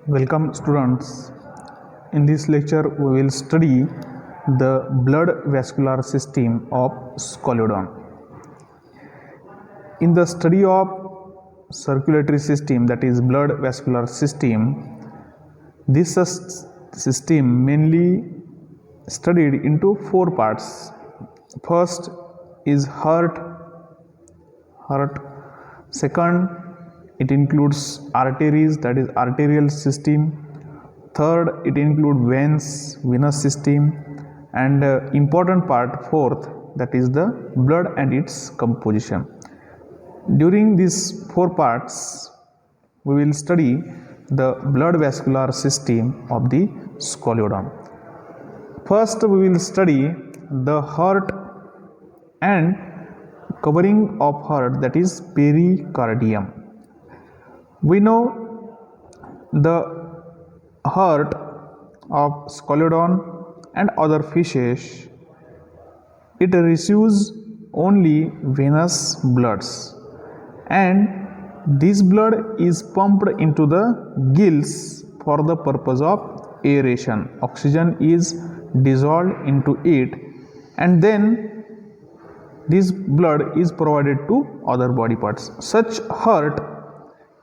Welcome students. In this lecture we will study the blood vascular system of Scolodon. In the study of circulatory system, that is blood vascular system, this system mainly studied into four parts. First is heart. Second, it includes arteries, that is arterial system. Third, it includes veins, venous system, and important part fourth, that is the blood and its composition. During these four parts, we will study the blood vascular system of the Scolodon. First, we will study the heart and covering of heart, that is pericardium. We know the heart of Scolodon and other fishes, it receives only venous bloods, and this blood is pumped into the gills for the purpose of aeration. Oxygen is dissolved into it, and then this blood is provided to other body parts. Such heart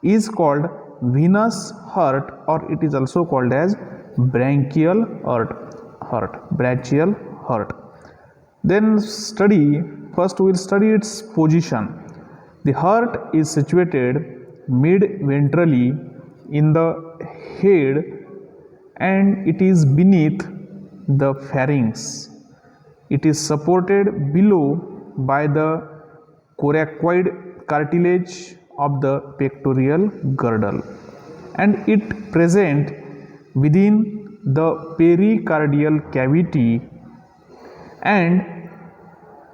is called venous heart, or it is also called as branchial heart. Then first we will study its position. The heart is situated mid-ventrally in the head, and it is beneath the pharynx. It is supported below by the coracoid cartilage of the pectoral girdle, and it present within the pericardial cavity and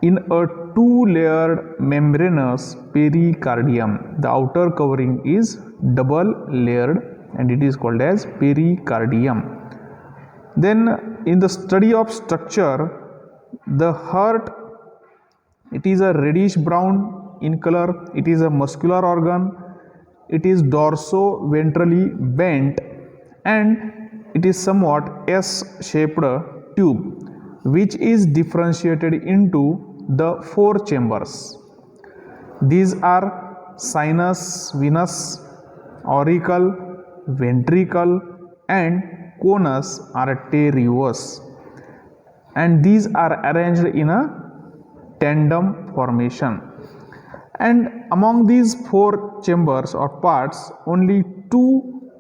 in a two-layered membranous pericardium. The outer covering is double layered and it is called as pericardium. Then in the study of structure, the heart, it is a reddish brown in color. It is a muscular organ. It is dorso-ventrally bent, and it is somewhat S-shaped tube, which is differentiated into the four chambers. These are sinus, venous, auricle, ventricle, and conus arterius, and these are arranged in a tandem formation. And among these four chambers or parts, only two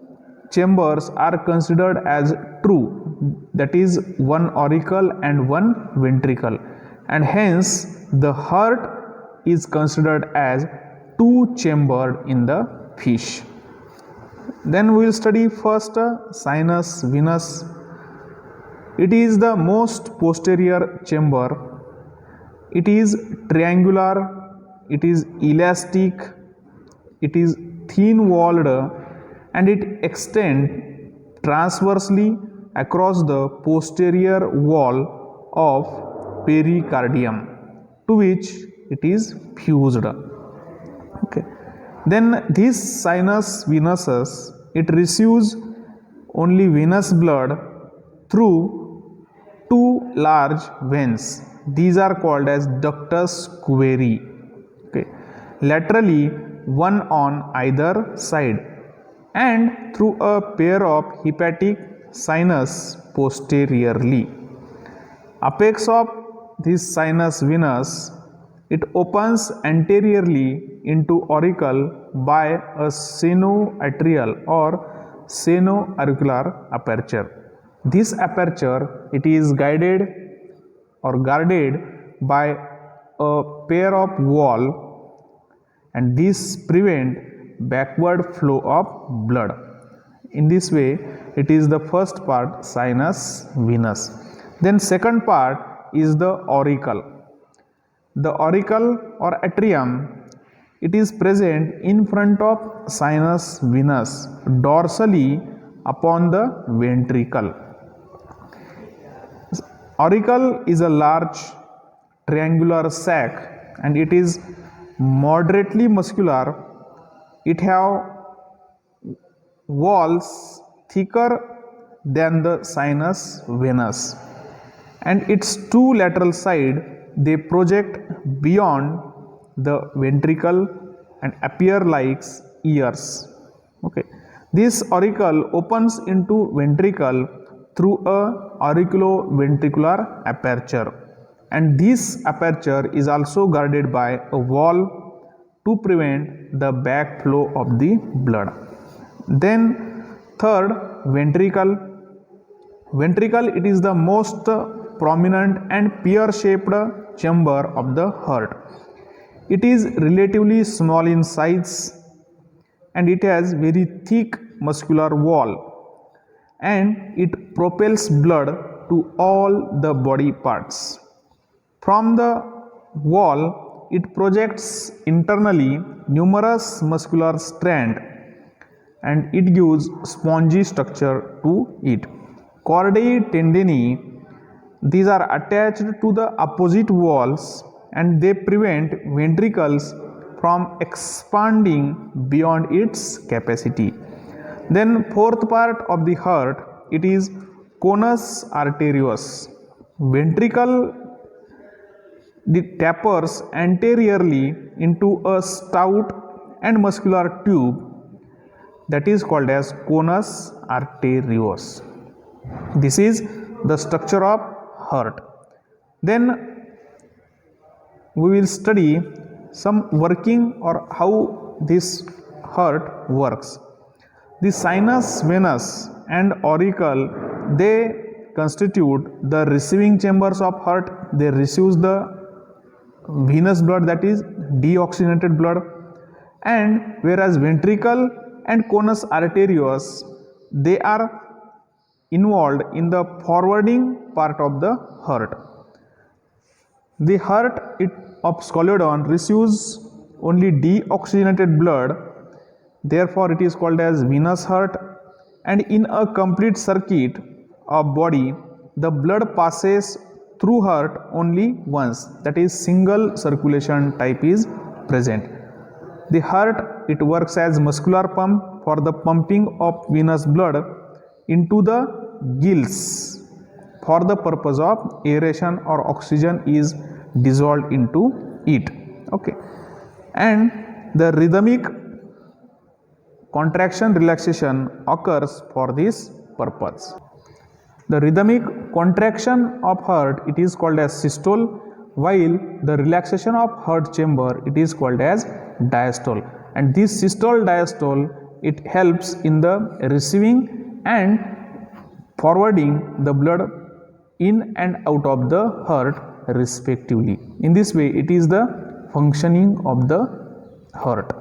chambers are considered as true, that is one auricle and one ventricle, and hence the heart is considered as two-chambered in the fish. Then we will study first sinus, venous. It is the most posterior chamber. It is triangular, it is elastic, it is thin walled, and it extends transversely across the posterior wall of pericardium, to which it is fused. Okay. Then this sinus venosus, it receives only venous blood through two large veins. These are called as ductus cuveri. Okay. Laterally, one on either side, and through a pair of hepatic sinus posteriorly. Apex of this sinus venous, it opens anteriorly into auricle by a senoatrial or senoauricular aperture. This aperture, it is guided or guarded by a pair of wall, and this prevent backward flow of blood. In this way, it is the first part, sinus venous. Then second part is the auricle. The auricle or atrium, it is present in front of sinus venous, dorsally upon the ventricle. Auricle is a large triangular sac, and it is moderately muscular. It have walls thicker than the sinus venous, and its two lateral side they project beyond the ventricle and appear like ears. Okay, this auricle opens into ventricle through a auriculoventricular aperture, and this aperture is also guarded by a valve to prevent the backflow of the blood. Then third, ventricle. Ventricle, it is the most prominent and pear-shaped chamber of the heart. It is relatively small in size and it has very thick muscular wall, and it propels blood to all the body parts. From the wall, it projects internally numerous muscular strands and it gives spongy structure to it. Chordae tendineae, these are attached to the opposite walls and they prevent ventricles from expanding beyond its capacity. Then fourth part of the heart, it is conus arteriosus. Ventricle tapers anteriorly into a stout and muscular tube that is called as conus arteriosus. This is the structure of heart. Then we will study some working or how this heart works. The sinus venous and auricle, they constitute the receiving chambers of heart. They receive the venous blood, that is deoxygenated blood, and whereas ventricle and conus arteriosus, they are involved in the forwarding part of the heart. The heart of Scoliodon receives only deoxygenated blood, therefore it is called as venous heart, and in a complete circuit of body the blood passes through heart only once, that is single circulation type is present. The heart, it works as muscular pump for the pumping of venous blood into the gills for the purpose of aeration or oxygen is dissolved into it. Okay, and the rhythmic contraction relaxation occurs for this purpose. The rhythmic contraction of heart, it is called as systole, while the relaxation of heart chamber, it is called as diastole. And this systole diastole, it helps in the receiving and forwarding the blood in and out of the heart respectively. In this way, it is the functioning of the heart.